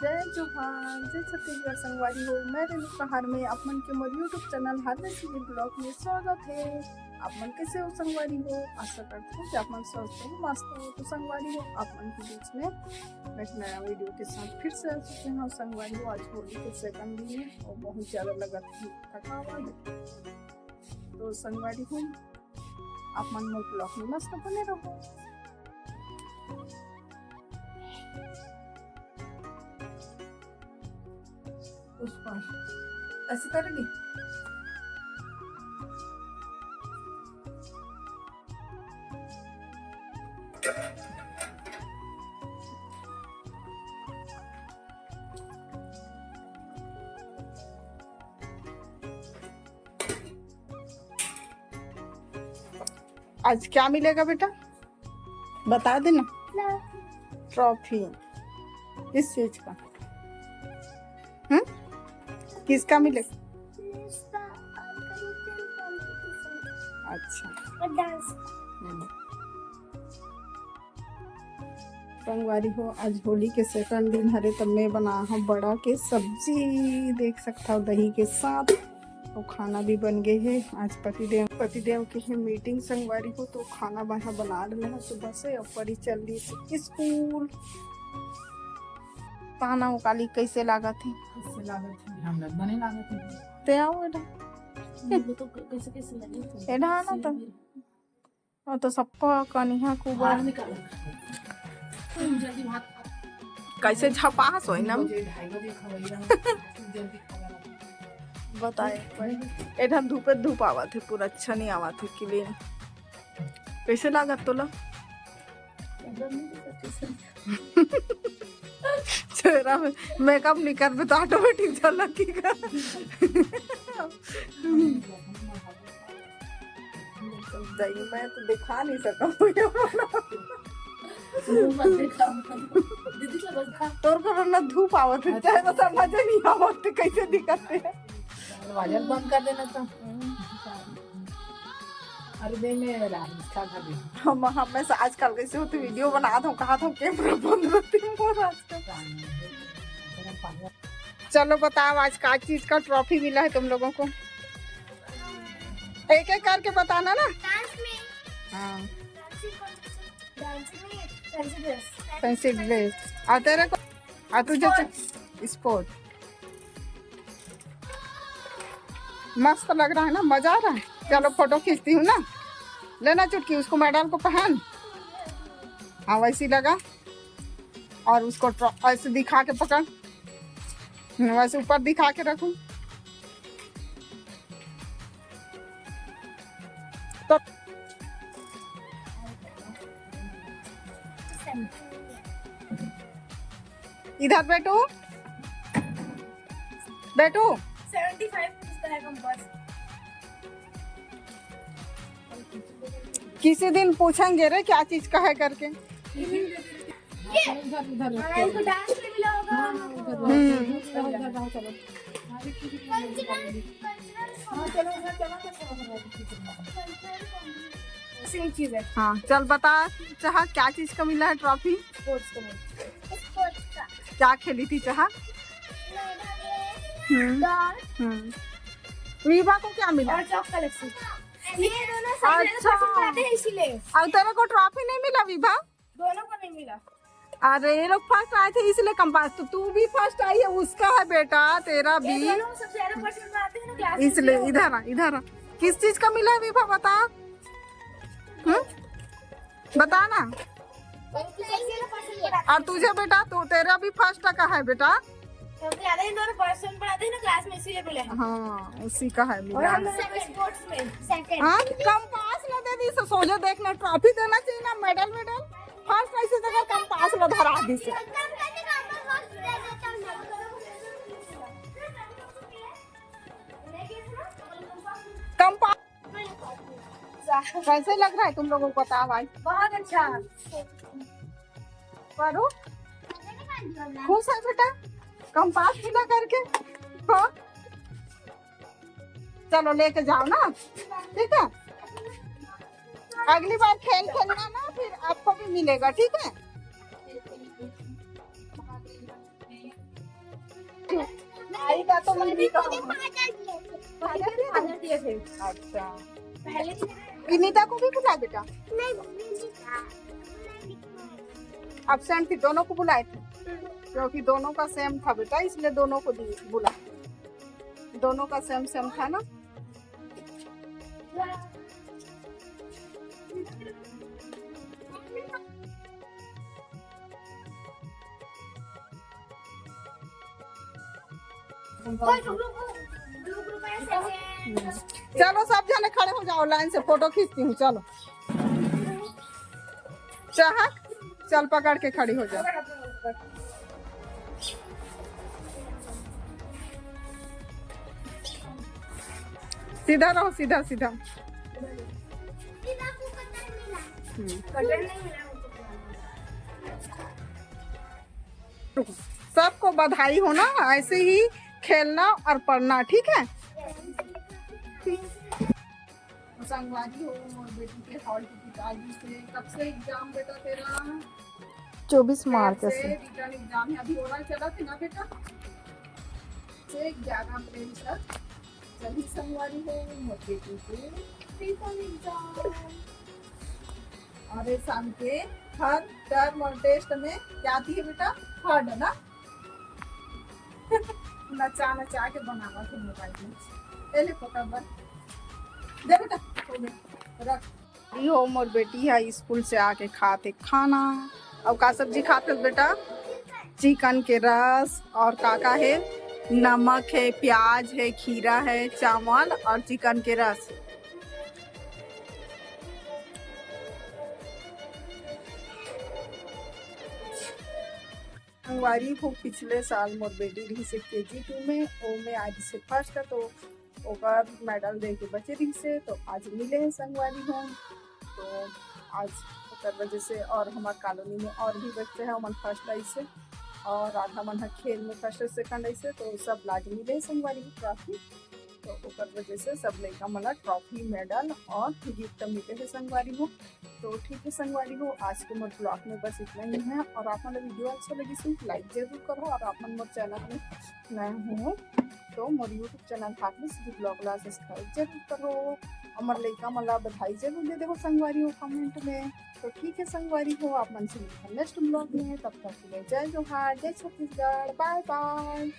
जय जोहार, जय छत्तीसगढ़ संगवारी हो। मैं रेणुका हार में आप मन के मोर यूट्यूब चैनल हर रेसिपी ब्लॉग में स्वागत है। आप मन कैसे हो संगवारी हो? आशा करती हूँ कि आप मन स्वस्थ हो, मस्त हो। तो संगवारी हो, आप मन के बीच में एक नया वीडियो के साथ फिर से आ चुके हैं। संगवारी हो, आज होली के सेकंड दिन है और बहुत ज़्यादा लगा थकावट। तो संगवारी हो, आप मन मोर ब्लॉग में मस्त बने रहो। पुष्पा ऐसे करेगी। आज क्या मिलेगा बेटा, बता देना। ट्रॉफी किस चीज का? किसका मिलेगा? अच्छा, संगवारी हो, आज होली के सेकंड दिन हरे तब मैं बना हूँ बड़ा के सब्जी, देख सकता हूँ दही के साथ। तो खाना भी बन गए है। आज पतिदेव की है मीटिंग संगवारी हो, तो खाना बना रहे हैं सुबह से। और परी चल रही है स्कूल। पाना काली कैसे लागत है? कैसे लागत है? हम लोग बने लागत है। ते आओ एडा तो कैसे लगे थे? एडा ना तो और तो सबका कनिया को बाहर निकाल। जल्दी भात कैसे झपास होई ना 2:30 बजे खवैया जल्दी खा। बताए एडा धूप आवा थे, पूरा अच्छा नहीं आवा थे क्लीन। कैसे लागत तोला? चेहरा में मेकअप नहीं कर तो ऑटोमेटिक झलकेगा। मैं तो दिखा नहीं सका तोर को ना धूप आवत है, चाहे तो समझ नहीं आवत कैसे दिखते है। दरवाजा बंद कर देना था। अरे दे में रास्ता था भी। मैं आजकल कैसे होती वीडियो बना था, कहा था कैमरा बंद रहती है आजकल। चलो बताओ आज का चीज का ट्रॉफी मिला है तुम लोगों को? एक एक करके बताना ना। हाँ, फैंसी ड्रेस। और तेरे को? और तुझे स्पोर्ट मस्त लग रहा है ना, मजा आ रहा है। चलो फोटो खींचती हूँ ना, लेना चुटकी, उसको मैडम को पहन। हाँ वैसी लगा, और उसको ऐसे दिखा के पकड़, वैसे ऊपर दिखा के रखूं तो इधर बैठो बैठो। 75 है कंपास। किसी दिन पूछेंगे रे क्या चीज का है करके। इसको डांस में मिला होगा। सेम चीज है। हाँ चल बता चाह, क्या चीज का मिला है ट्रॉफी? स्पोर्ट्स का। क्या खेली थी चाह? वीवा को क्या मिला? और चॉक कलेक्शन। ये दोनों सब अच्छा। पसंद आते हैं इसीलिए। और तेरे को ट्रॉफी नहीं मिला विभा? दोनों को नहीं मिला। अरे ये लोग फर्स्ट आए थे इसलिए कंपास, तो तू भी फर्स्ट आई है, उसका है बेटा, तेरा भी। ये दोनों सबसे ज्यादा पसंद आते हैं ना क्लास में। इसलिए इधर आ। किस चीज का मिला है विभा बता? बता ना। और तुझे बेटा, तो तेरा भी फर्स्ट का है बेटा। सबसे ज्यादा इन दोनों पसंद पढ़ाते हैं ना क्लास में, इसीलिए मिले हैं। हाँ उसी का है और मिला। हम लोग स्पोर्ट्स में सेकंड। हाँ कंपास ला दे दी, सोचो देखना ट्रॉफी देना चाहिए ना, मेडल। फर्स्ट ऐसे जगह कंपास ला धरा दी से। कंपास कैसे लग रहा है तुम लोगों को बताओ भाई? बहुत अच्छा। पढ़ो खुश है बेटा, कंपास मिला करके। हाँ चलो लेके जाओ ना, ठीक है। अगली बार खेल खेलना ना, फिर आपको भी मिलेगा, ठीक है। विनीता तो मंदिर का फादर दिए थे अच्छा पहले विनीता को भी बुला बेटा एब्सेंट थी दोनों को बुलाए थे क्योंकि दोनों का सेम था बेटा इसलिए दोनों को बुला दोनों का सेम सेम था ना चलो सब जने खड़े हो जाओ लाइन से फोटो खींचती हूँ चलो चाहक चल पकड़ के खड़ी हो जाओ सीधा रहो सीधा सीधा सबको बधाई हो ना ऐसे ही खेलना और पढ़ना ठीक है संगवारी हो और बेटी के हॉल की पिताजी से कब से एग्जाम बेटा तेरा 24 मार्च से रिटर्न एग्जाम है अभी ओरल चला था ना बेटा से 11 अप्रैल तक सभी संगवारी हो और बेटी के रिटर्न एग्जाम और इस साल के हर टर्म और टेस्ट में क्या आती है बेटा थर्ड है ना नचा नचा के बनावा थे मोबाइल में पहले फटाफट दे बेटा हो गया रख होम और बेटी है स्कूल से आके खाते खाना अब का सब्जी खाते हो बेटा चिकन के रस और काका है नमक है प्याज है खीरा है चावल और चिकन के रस संगवारी हो पिछले साल मोर बेटी रही से KG2 में ओ में आज से फर्स्ट है तो ओकर मेडल दे के बचे रही से तो आज मिले हैं संगवारी हो तो आज ओकर वजह से और हमारे कॉलोनी में और भी बच्चे हैं मन फर्स्ट आई से और आधा मन खेल में फर्स्ट सेकंड आई से तो सब लाज मिले संगवारी की ट्रॉफी तो ओकर वजह से सब लड़का मला ट्रॉफी मेडल और गिफ्ट मिले है संगवारी हो तो ठीक है संगवारी हो आज के मोर ब्लॉग में बस इतना ही है और आप मन वीडियो अच्छा लगी तो लाइक जरूर करो और आप मन मोर चैनल में नए हो तो मोर यूट्यूब चैनल हाथ में सीधी ब्लॉग ला सब्सक्राइब जरूर करो अमर लड़का मला बधाई जरूर दे देखो संगवारी हो कमेंट में तो ठीक है संगवारी हो आप मन से नेक्स्ट ब्लॉग में तब तक के लिए जय जोहार जय छत्तीसगढ़ बाय बाय